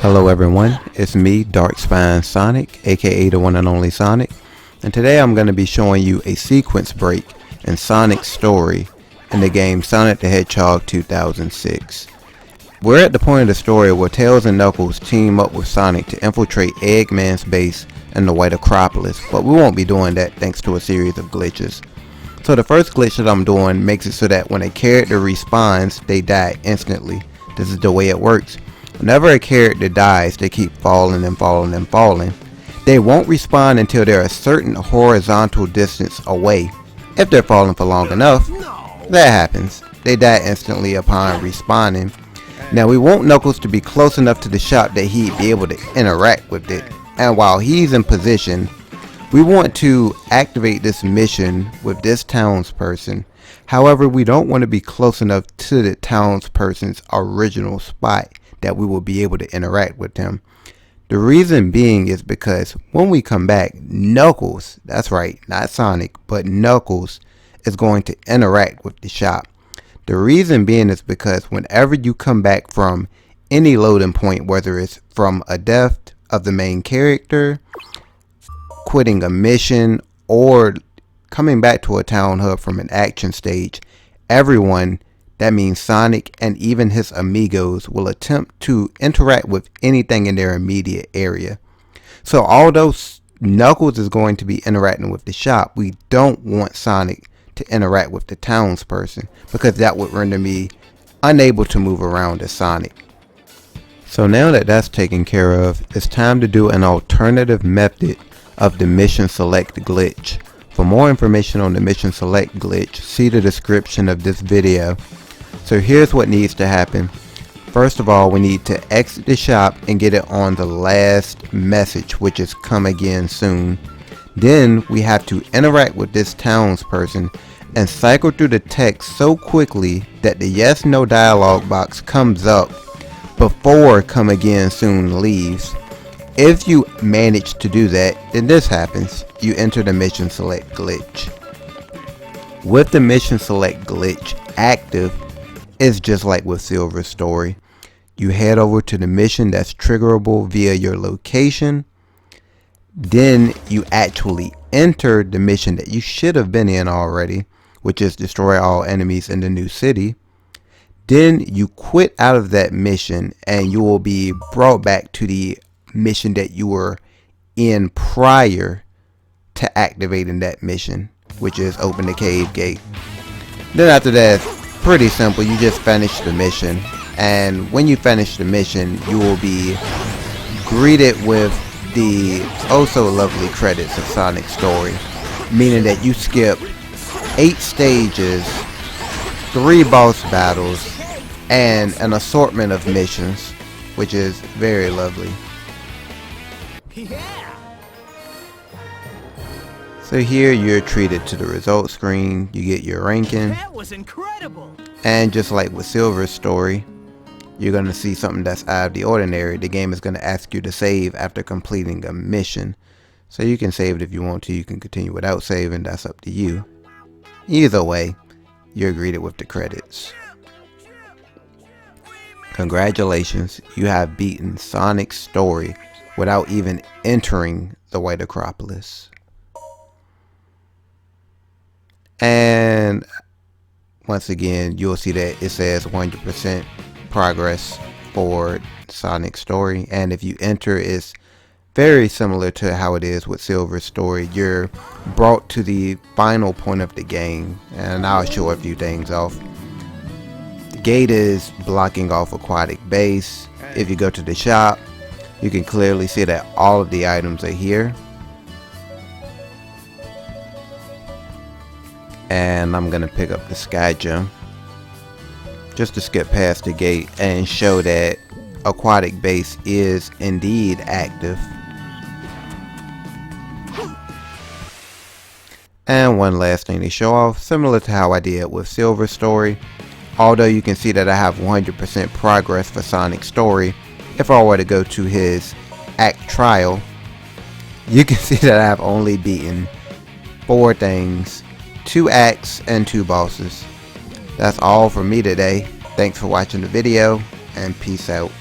Hello everyone, it's me, DarkspinesSonic, aka the one and only Sonic, and today I'm going to be showing you a sequence break in Sonic's story in the game Sonic the Hedgehog 2006. We're at the point of the story where Tails and Knuckles team up with Sonic to infiltrate Eggman's base in the White Acropolis, but we won't be doing that thanks to a series of glitches. So the first glitch that I'm doing makes it so that when a character respawns, they die instantly. This is the way it works. Whenever a character dies, they keep falling and falling and falling. They won't respawn until they're a certain horizontal distance away. If they're falling for long enough, that happens. They die instantly upon respawning. Now we want Knuckles to be close enough to the shop that he'd be able to interact with it. And while he's in position, we want to activate this mission with this townsperson. However, we don't want to be close enough to the townsperson's original spot that we will be able to interact with him. The reason being is because when we come back, Knuckles, that's right, not Sonic, but Knuckles is going to interact with the shop. The reason being is because whenever you come back from any loading point, whether it's from a death of the main character, quitting a mission, or coming back to a town hub from an action stage, everyone, that means Sonic and even his amigos, will attempt to interact with anything in their immediate area. So although Knuckles is going to be interacting with the shop, we don't want Sonic to interact with the townsperson, because that would render me unable to move around as Sonic. So now that that's taken care of, it's time to do an alternative method of the mission select glitch. For more information on the mission select glitch, see the description of this video. So here's what needs to happen. First of all, we need to exit the shop and get it on the last message, which is come again soon. Then we have to interact with this townsperson and cycle through the text so quickly that the yes no dialog box comes up before come again soon leaves. If you manage to do that, then this happens. You enter the mission select glitch. With the mission select glitch active, it's just like with Silver's story. You head over to the mission that's triggerable via your location. Then you actually enter the mission that you should have been in already, which is destroy all enemies in the new city. Then you quit out of that mission and you will be brought back to the mission that you were in prior to activating that mission, which is open the cave gate. Then after that, it's pretty simple. You just finish the mission, and when you finish the mission, you will be greeted with the oh so lovely credits of Sonic's story, meaning that you skip 8 stages, 3 boss battles, and an assortment of missions, which is very lovely. Yeah. So here you're treated to the results screen, you get your ranking, That was incredible. and just like with Silver's story, you're going to see something that's out of the ordinary. The game is going to ask you to save after completing a mission. So you can save it if you want to, you can continue without saving, that's up to you. Either way, you're greeted with the credits. Congratulations, you have beaten Sonic's story without even entering the White Acropolis. And once again, you'll see that it says 100% progress for Sonic's story, and if you enter, it's very similar to how it is with Silver's story. You're brought to the final point of the game, and I'll show a few things off. The gate is blocking off Aquatic Base. If you go to the shop, you can clearly see that all of the items are here. And I'm gonna pick up the Sky Gem just to skip past the gate and show that Aquatic Base is indeed active. And one last thing to show off, similar to how I did with Silver's story, although you can see that I have 100% progress for Sonic's story, if I were to go to his act trial, you can see that I have only beaten 4 things, 2 acts and 2 bosses. That's all from me today. Thanks for watching the video, and peace out.